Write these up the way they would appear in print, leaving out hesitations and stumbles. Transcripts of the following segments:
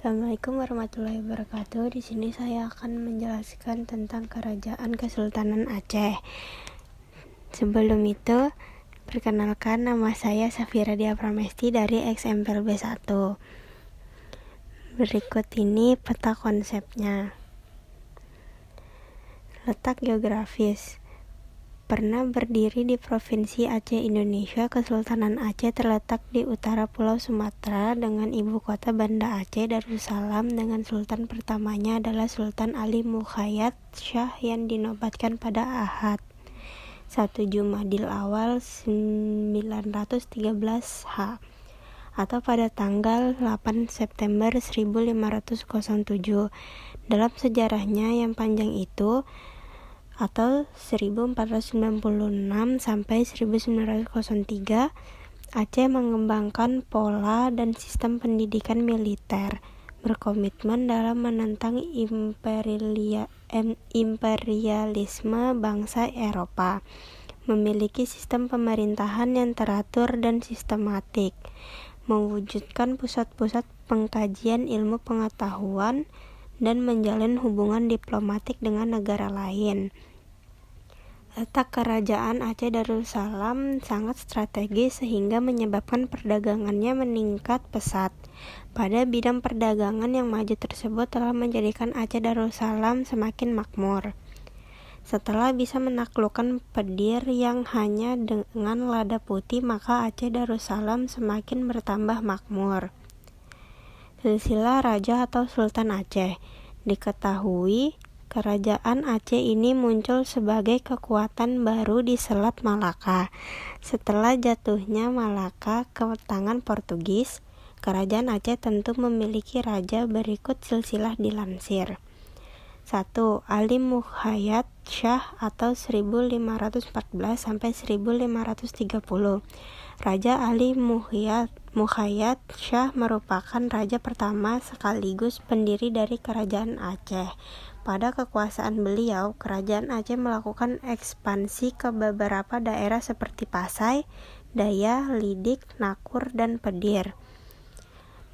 Assalamualaikum warahmatullahi wabarakatuh. Di sini saya akan menjelaskan tentang Kerajaan Kesultanan Aceh. Sebelum itu, perkenalkan, nama saya Safira Dia Pramesti dari XMPLB 1. Berikut ini peta konsepnya. Letak geografis. Pernah berdiri di Provinsi Aceh, Indonesia, Kesultanan Aceh terletak di utara Pulau Sumatera dengan ibu kota Banda Aceh Darussalam, dengan sultan pertamanya adalah Sultan Ali Muqayyad Shah yang dinobatkan pada Ahad 1 Jumadil Awal 913 H atau pada tanggal 8 September 1507. Dalam sejarahnya yang panjang itu, atau 1496 sampai 1903, Aceh mengembangkan pola dan sistem pendidikan militer, berkomitmen dalam menentang imperialisme bangsa Eropa, memiliki sistem pemerintahan yang teratur dan sistematik, mewujudkan pusat-pusat pengkajian ilmu pengetahuan, dan menjalin hubungan diplomatik dengan negara lain. Letak Kerajaan Aceh Darussalam sangat strategis sehingga menyebabkan perdagangannya meningkat pesat. Pada bidang perdagangan yang maju tersebut telah menjadikan Aceh Darussalam semakin makmur. Setelah bisa menaklukkan Pedir yang hanya dengan lada putih, maka Aceh Darussalam semakin bertambah makmur. Silsilah Raja atau Sultan Aceh. Diketahui, Kerajaan Aceh ini muncul sebagai kekuatan baru di Selat Malaka. Setelah jatuhnya Malaka ke tangan Portugis, Kerajaan Aceh tentu memiliki raja. Berikut silsilah dilansir. 1. Ali Muqayyad Shah atau 1514 sampai 1530. Raja Ali Muqayyad Shah merupakan raja pertama sekaligus pendiri dari Kerajaan Aceh. Pada kekuasaan beliau, Kerajaan Aceh melakukan ekspansi ke beberapa daerah seperti Pasai, Daya, Lidik, Nakur, dan Pedir.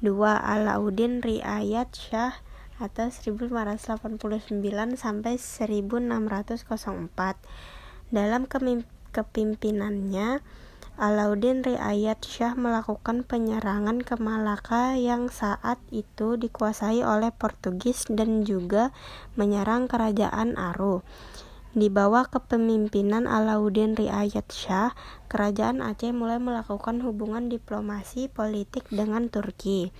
2. Alauddin Riayat Shah atau 1589 sampai 1604. Dalam kepemimpinannya, Alauddin Riayat Shah melakukan penyerangan ke Malaka yang saat itu dikuasai oleh Portugis dan juga menyerang Kerajaan Aru. Di bawah kepemimpinan Alauddin Riayat Shah, Kerajaan Aceh mulai melakukan hubungan diplomasi politik dengan Turki.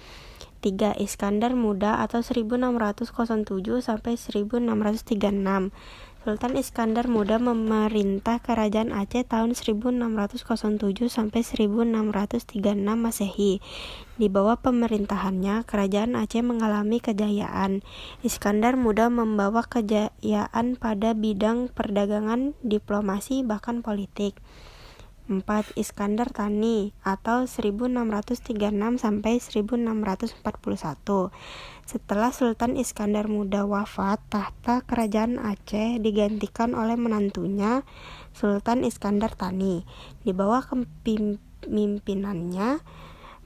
3. Iskandar Muda atau 1607 sampai 1636. Sultan Iskandar Muda memerintah Kerajaan Aceh tahun 1607 sampai 1636 Masehi. Di bawah pemerintahannya, Kerajaan Aceh mengalami kejayaan. Iskandar Muda membawa kejayaan pada bidang perdagangan, diplomasi, bahkan politik. 4. Iskandar Thani atau 1636 sampai 1641. Setelah Sultan Iskandar Muda wafat, tahta Kerajaan Aceh digantikan oleh menantunya, Sultan Iskandar Thani. Di bawah kepemimpinannya,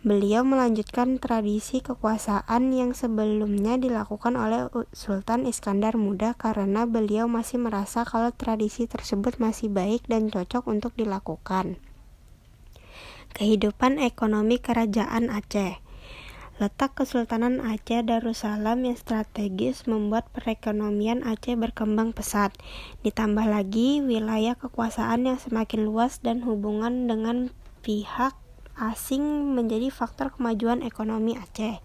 beliau melanjutkan tradisi kekuasaan yang sebelumnya dilakukan oleh Sultan Iskandar Muda karena beliau masih merasa kalau tradisi tersebut masih baik dan cocok untuk dilakukan. Kehidupan ekonomi Kerajaan Aceh. Letak Kesultanan Aceh Darussalam yang strategis membuat perekonomian Aceh berkembang pesat. Ditambah lagi wilayah kekuasaan yang semakin luas dan hubungan dengan pihak asing menjadi faktor kemajuan ekonomi Aceh.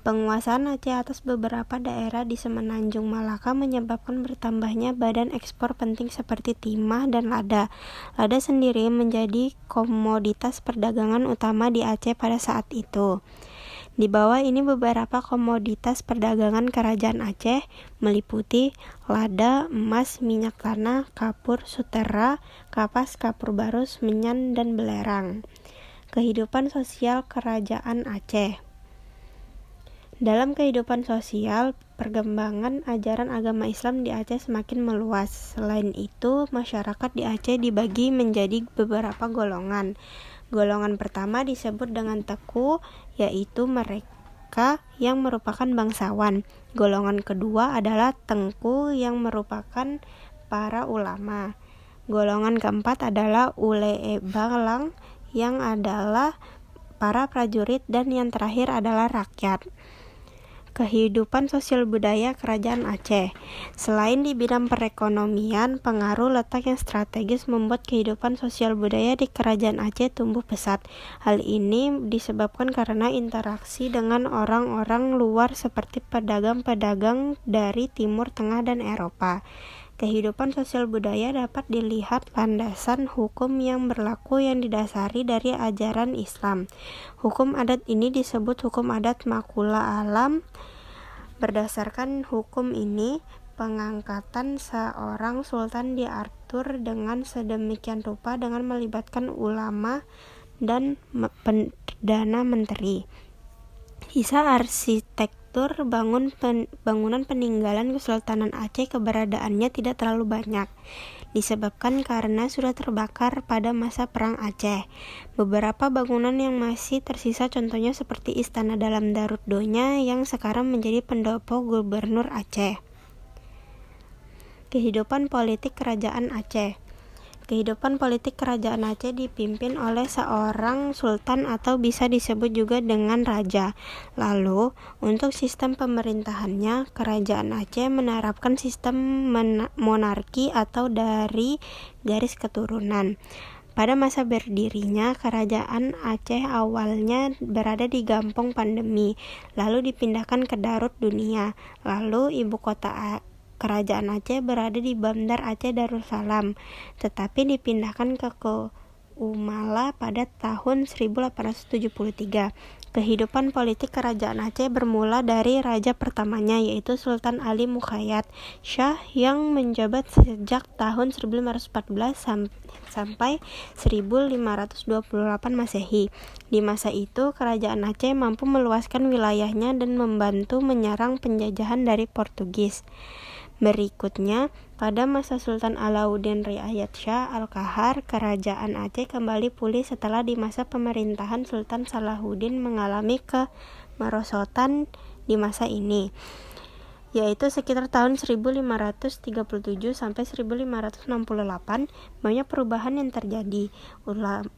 Penguasaan Aceh atas beberapa daerah di semenanjung Malaka menyebabkan bertambahnya badan ekspor penting seperti timah dan lada. Lada sendiri menjadi komoditas perdagangan utama di Aceh pada saat itu. Di bawah ini beberapa komoditas perdagangan Kerajaan Aceh meliputi lada, emas, minyak tanah, kapur, sutera, kapas, kapur barus, menyan, dan belerang. Kehidupan sosial Kerajaan Aceh. Dalam kehidupan sosial, perkembangan ajaran agama Islam di Aceh semakin meluas. Selain itu, masyarakat di Aceh dibagi menjadi beberapa golongan. Golongan pertama disebut dengan teku, yaitu mereka mereka yang merupakan bangsawan. Golongan kedua adalah tengku yang merupakan para ulama. Golongan keempat adalah ulee balang yang adalah para prajurit, dan yang terakhir adalah rakyat. Kehidupan sosial budaya Kerajaan Aceh. Selain di bidang perekonomian, pengaruh letak yang strategis membuat kehidupan sosial budaya di Kerajaan Aceh tumbuh pesat. Hal ini disebabkan karena interaksi dengan orang-orang luar seperti pedagang-pedagang dari Timur Tengah dan Eropa. Kehidupan sosial budaya dapat dilihat landasan hukum yang berlaku yang didasari dari ajaran Islam. Hukum adat ini disebut hukum adat makula alam. Berdasarkan hukum ini, pengangkatan seorang sultan diatur dengan sedemikian rupa dengan melibatkan ulama dan perdana menteri. Sisa arsitektur bangunan peninggalan Kesultanan Aceh keberadaannya tidak terlalu banyak, disebabkan karena sudah terbakar pada masa Perang Aceh. Beberapa bangunan yang masih tersisa contohnya seperti Istana Dalam Darut Donya yang sekarang menjadi pendopo Gubernur Aceh. Kehidupan politik Kerajaan Aceh. Kehidupan politik Kerajaan Aceh dipimpin oleh seorang sultan atau bisa disebut juga dengan raja. Lalu, untuk sistem pemerintahannya, Kerajaan Aceh menerapkan sistem monarki atau dari garis keturunan. Pada masa berdirinya, Kerajaan Aceh awalnya berada di Gampong Pandemi, lalu dipindahkan ke Darut Dunia, lalu ibu kota Kerajaan Aceh berada di Bandar Aceh Darussalam, tetapi dipindahkan ke Umala pada tahun 1873. Kehidupan politik Kerajaan Aceh bermula dari raja pertamanya, yaitu Sultan Ali Mukhayat Shah yang menjabat sejak tahun 1514 sampai 1528 Masehi. Di masa itu, Kerajaan Aceh mampu meluaskan wilayahnya dan membantu menyerang penjajahan dari Portugis. Berikutnya, pada masa Sultan Alauddin Riayat Shah Al-Qahar, Kerajaan Aceh kembali pulih setelah di masa pemerintahan Sultan Salahuddin mengalami kemerosotan di masa ini, yaitu sekitar tahun 1537 sampai 1568. Banyak perubahan yang terjadi,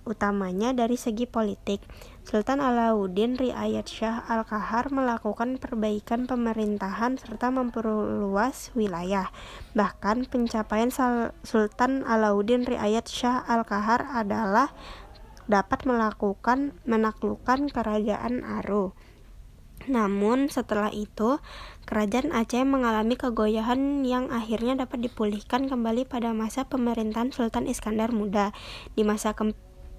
utamanya dari segi politik. Sultan Alauddin Riayat Shah Al-Qahar melakukan perbaikan pemerintahan serta memperluas wilayah. Bahkan pencapaian Sultan Alauddin Riayat Shah Al-Qahar adalah dapat menaklukkan Kerajaan Aru. Namun setelah itu, Kerajaan Aceh mengalami kegoyahan yang akhirnya dapat dipulihkan kembali pada masa pemerintahan Sultan Iskandar Muda. Di masa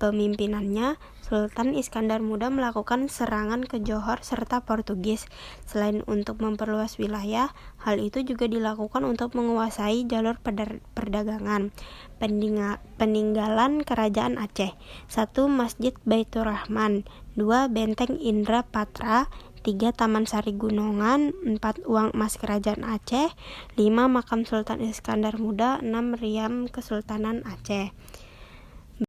pemimpinannya, Sultan Iskandar Muda melakukan serangan ke Johor serta Portugis. Selain untuk memperluas wilayah, hal itu juga dilakukan untuk menguasai jalur perdagangan. Peninggalan Kerajaan Aceh: 1. Masjid Baitur Rahman, 2. Benteng Indra Patra, 3. Taman Sari Gunungan, 4. Uang emas Kerajaan Aceh, 5. Makam Sultan Iskandar Muda, 6. Riam Kesultanan Aceh.